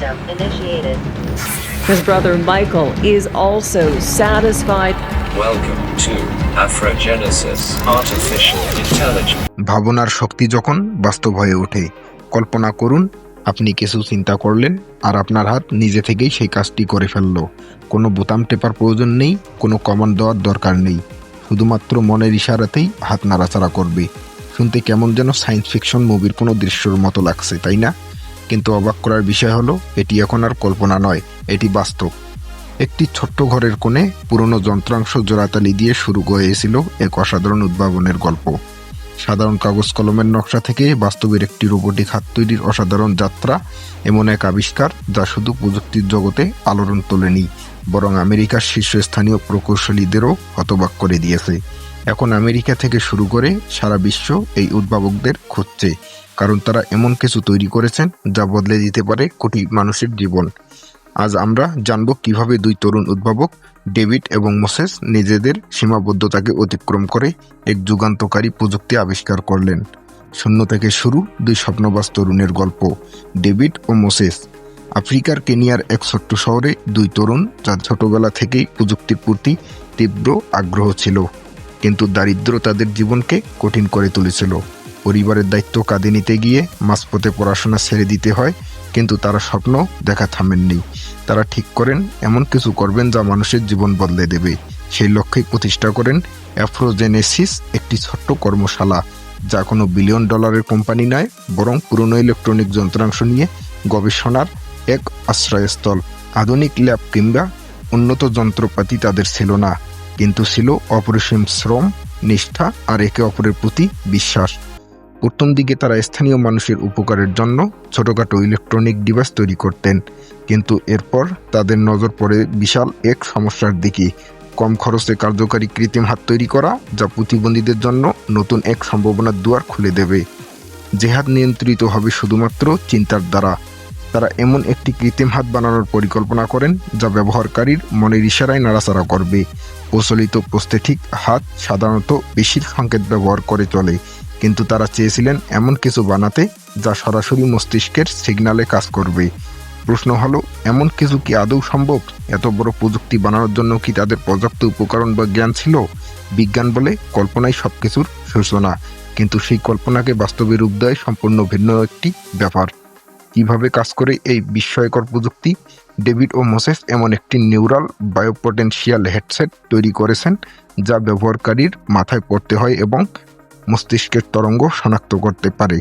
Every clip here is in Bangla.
program initiated. His brother Michael is also satisfied. Welcome to Afrogenesis Artificial Intelligence. ভাবনার শক্তি যখন বাস্তব হয়ে ওঠে, কল্পনা করুন আপনি কিছু চিন্তা করলেন আর আপনার হাত নিজে থেকেই সেই কাজটি করে ফেলল। কোনো বোতাম টেপার প্রয়োজন নেই, কোনো কমান্ড দেওয়ার দরকার নেই, শুধুমাত্র মনের ইশারাতেই হাত নাড়াচাড়া করবে। শুনতে কেমন যেন সায়েন্স ফিকশন মুভির কোনো দৃশ্যর মতো লাগছে, তাই না? কিন্তু অবাক করার বিষয় হলো এটি এখন আর কল্পনা নয়, এটি বাস্তব। একটি ছোট্ট ঘরের কোণে পুরনো যন্ত্রাংশ জোড়াতালি দিয়ে শুরু হয়েছিল এক অসাধারণ উদ্ভাবনের গল্প। সাধারণ কাগজ কলমের নকশা থেকে বাস্তবের একটি রোবটিক হাত তৈরির অসাধারণ যাত্রা এমন এক আবিষ্কার যা শুধু প্রযুক্তির জগতে আলোড়ন তোলেনি, বরং আমেরিকার শীর্ষস্থানীয় প্রকৌশলীদেরও হতবাক করে দিয়েছে। এখন আমেরিকা থেকে শুরু করে সারা বিশ্ব এই উদ্ভাবকদের খুঁজছে, কারণ তারা এমন কিছু তৈরি করেছেন যা বদলে দিতে পারে কোটি মানুষের জীবন। আজ আমরা জানব কিভাবে দুই তরুণ উদ্ভাবক ডেভিড এবং মোসেস নিজেদের সীমাবদ্ধতাকে অতিক্রম করে এক যুগান্তকারী প্রযুক্তি আবিষ্কার করলেন। শূন্য থেকে শুরু দুই স্বপ্নবাজ তরুণের গল্প, ডেভিড ও মোসেস। আফ্রিকার কেনিয়ার এক ছোট্ট শহরে দুই তরুণ যার ছোটবেলা থেকেই প্রযুক্তির প্রতি তীব্র আগ্রহ ছিল, কিন্তু দারিদ্র্য তাদের জীবনকে কঠিন করে তুলেছিল। পরিবারের দায়িত্ব কাঁধে নিতে গিয়ে মাঝপথে পড়াশোনা ছেড়ে দিতে হয়, কিন্তু তারা স্বপ্ন দেখা থামেননি। তারা ঠিক করেন এমন কিছু করবেন যা মানুষের জীবন বদলে দেবে। সেই লক্ষ্যেই প্রতিষ্ঠা করেন অ্যাফ্রোজেনেসিস, একটি ছোট্ট কর্মশালা যা কোনো বিলিয়ন ডলারের কোম্পানি নয়, বরং পুরনো ইলেকট্রনিক যন্ত্রাংশ নিয়ে গবেষণার এক আশ্রয়স্থল। আধুনিক ল্যাব কিংবা উন্নত যন্ত্রপাতি তাদের ছিল না, কিন্তু ছিল অপরিসীম শ্রম, নিষ্ঠা আর একে অপরের প্রতি বিশ্বাস। প্রথম দিকে তারা স্থানীয় মানুষের উপকারের জন্য ছোটখাটো ইলেকট্রনিক ডিভাইস তৈরি করতেন, কিন্তু এরপর তাদের নজর পড়ে বিশাল এক সমস্যার দিকে, কম খরচে কার্যকারী কৃত্রিম হাত তৈরি করা যা প্রতিবন্ধীদের জন্য নতুন এক সম্ভাবনার দুয়ার খুলে দেবে। যে হাত নিয়ন্ত্রিত হবে শুধুমাত্র চিন্তার দ্বারা। তারা এমন একটি কৃত্রিম হাত বানানোর পরিকল্পনা করেন যা ব্যবহারকারীর মনের ইশারায় নাড়াচাড়া করবে। প্রচলিত প্রস্থেটিক হাত সাধারণত বেশির সংকেত ব্যবহার করে চলে, কিন্তু তারা চেয়েছিলেন এমন কিছু বানাতে যা সরাসরি মস্তিষ্কের সিগন্যালে কাজ করবে। প্রশ্ন হলো, এমন কিছু কি আদৌ সম্ভব? এত বড় প্রযুক্তি বানানোর জন্য কি তাদের পর্যাপ্ত উপকরণ বা জ্ঞান ছিল? বিজ্ঞান বলে কল্পনাই সবকিছুর সূচনা, কিন্তু সেই কল্পনাকে বাস্তবে রূপ দেয় সম্পূর্ণ ভিন্ন একটি ব্যাপার। কিভাবে কাজ করে এই বিস্ময়কর প্রযুক্তি? ডেভিড ও মোসেস এমন একটি নিউরাল বায়োপটেনশিয়াল হেডসেট তৈরি করেছেন যা ব্যবহারকারীর মাথায় পড়তে হয় এবং মস্তিষ্কের তরঙ্গ শনাক্ত করতে পারে।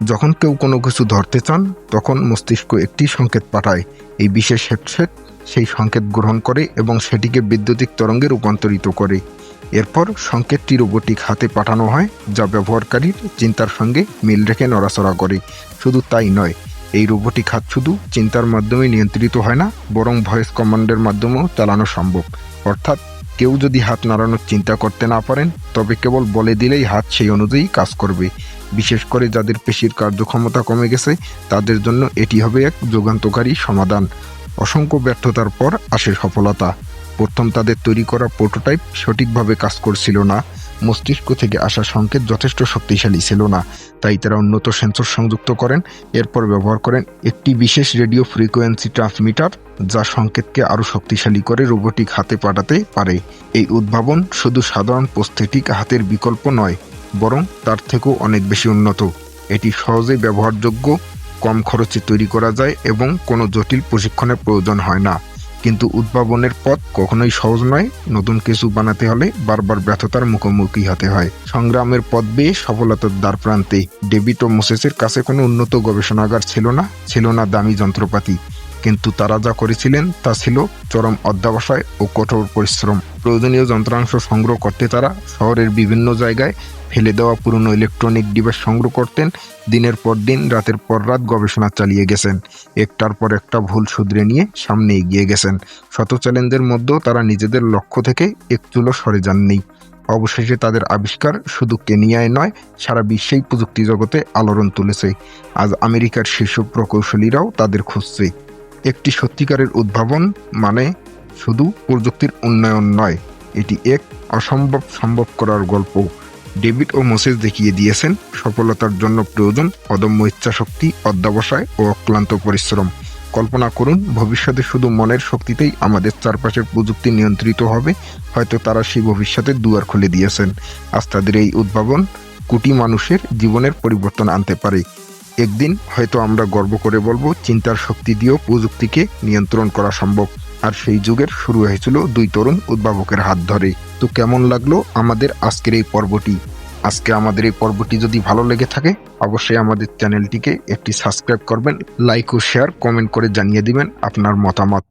যখন কেউ কোনো কিছু ধরতে চান, তখন মস্তিষ্ক একটি সংকেত পাঠায়। এই বিশেষ হেডসেট সেই সংকেত গ্রহণ করে এবং সেটিকে বৈদ্যুতিক তরঙ্গে রূপান্তরিত করে। এরপর সংকেতটি রোবটিক হাতে পাঠানো হয় যা ব্যবহারকারীর চিন্তার সঙ্গে মিল রেখে নড়াচড়া করে। শুধু তাই নয়, এই রোবটিক হাত শুধু চিন্তার মাধ্যমে নিয়ন্ত্রিত হয় না, বরং ভয়েস কমান্ডের মাধ্যমেও চালানো সম্ভব। অর্থাৎ কেউ যদি হাত নাড়ানোর চিন্তা করতে না পারেন, তবে কেবল বলে দিলেই হাত সেই অনুযায়ী কাজ করবে। বিশেষ করে যাদের পেশির কার্যক্ষমতা কমে গেছে, তাদের জন্য এটি হবে এক যুগান্তকারী সমাধান। অসংখ্য ব্যর্থতার পর আসে সফলতা। প্রথম তাদের তৈরি করা প্রোটোটাইপ সঠিকভাবে কাজ করছিল না, মস্তিষ্ক থেকে আসা সংকেত যথেষ্ট শক্তিশালী ছিল না, তাই তারা উন্নত সেন্সর সংযুক্ত করেন। এরপর ব্যবহার করেন একটি বিশেষ রেডিও ফ্রিকোয়েন্সি ট্রান্সমিটার যা সংকেতকে আরও শক্তিশালী করে রোবটিক হাতে পাঠাতে পারে। এই উদ্ভাবন শুধু সাধারণ প্রস্থেটিক হাতের বিকল্প নয়, বরং তার থেকেও অনেক বেশি উন্নত। এটি সহজেই ব্যবহারযোগ্য, কম খরচে তৈরি করা যায় এবং কোনো জটিল প্রশিক্ষণের প্রয়োজন হয় না। কিন্তু উদ্ভাবনের পথ কখনোই সহজ নয়। নতুন কিছু বানাতে হলে বারবার ব্যর্থতার মুখোমুখি হতে হয়। সংগ্রামের পথ বেয়ে সফলতার দ্বার প্রান্তে। ডেভিড ও মোসেসের কাছে কোনো উন্নত গবেষণাগার ছিল না দামি যন্ত্রপাতি, কিন্তু তারা যা করেছিলেন তা ছিল চরম অধ্যবসায় ও কঠোর পরিশ্রম। প্রয়োজনীয় যন্ত্রাংশ সংগ্রহ করতে তারা শহরের বিভিন্ন জায়গায় ফেলে দেওয়া পুরনো ইলেকট্রনিক ডিভাইস সংগ্রহ করতেন। দিনের পর দিন, রাতের পর রাত গবেষণা চালিয়ে গেছেন। একটার পর একটা ভুল শুধরে নিয়ে সামনে এগিয়ে গেছেন। শত চ্যালেঞ্জের মধ্যেও তারা নিজেদের লক্ষ্য থেকে এক চুলো সরে যাননি। অবশেষে তাদের আবিষ্কার শুধু কেনিয়ায় নয়, সারা বিশ্বেই প্রযুক্তি জগতে আলোড়ন তুলেছে। আজ আমেরিকার শীর্ষ প্রকৌশলীরাও তাদের খুঁজছে। একটি সত্যিকারের উদ্ভাবন মানে শুধু প্রযুক্তির উন্নয়ন নয়, এটি এক অসম্ভব সম্ভব করার গল্প। ডেভিড ও মোসেস দেখিয়ে দিয়েছেন সফলতার জন্য প্রয়োজন অদম্য ইচ্ছাশক্তি, অধ্যবসায় ও অক্লান্ত পরিশ্রম। কল্পনা করুন ভবিষ্যতে শুধু মনের শক্তিতেই আমাদের চারপাশের প্রযুক্তি নিয়ন্ত্রিত হবে। হয়তো তারা সেই ভবিষ্যতের দুয়ার খুলে দিয়েছেন। আজ তাদের এই উদ্ভাবন কোটি মানুষের জীবনের পরিবর্তন আনতে পারে। একদিন হয়তো আমরা গর্ব করে বলবো চিন্তার শক্তি দিয়েও প্রযুক্তিকে নিয়ন্ত্রণ করা সম্ভব। আর সেই যুগের শুরু হয়েছিল দুই তরুণ উদ্ভাবকের হাত ধরে। তো কেমন লাগলো আমাদের আজকের এই পর্বটি? আমাদের এই পর্বটি যদি ভালো লেগে থাকে অবশ্যই আমাদের চ্যানেলটিকে একটি সাবস্ক্রাইব করবেন, লাইক ও শেয়ার কমেন্ট করে জানিয়ে দিবেন আপনার মতামত।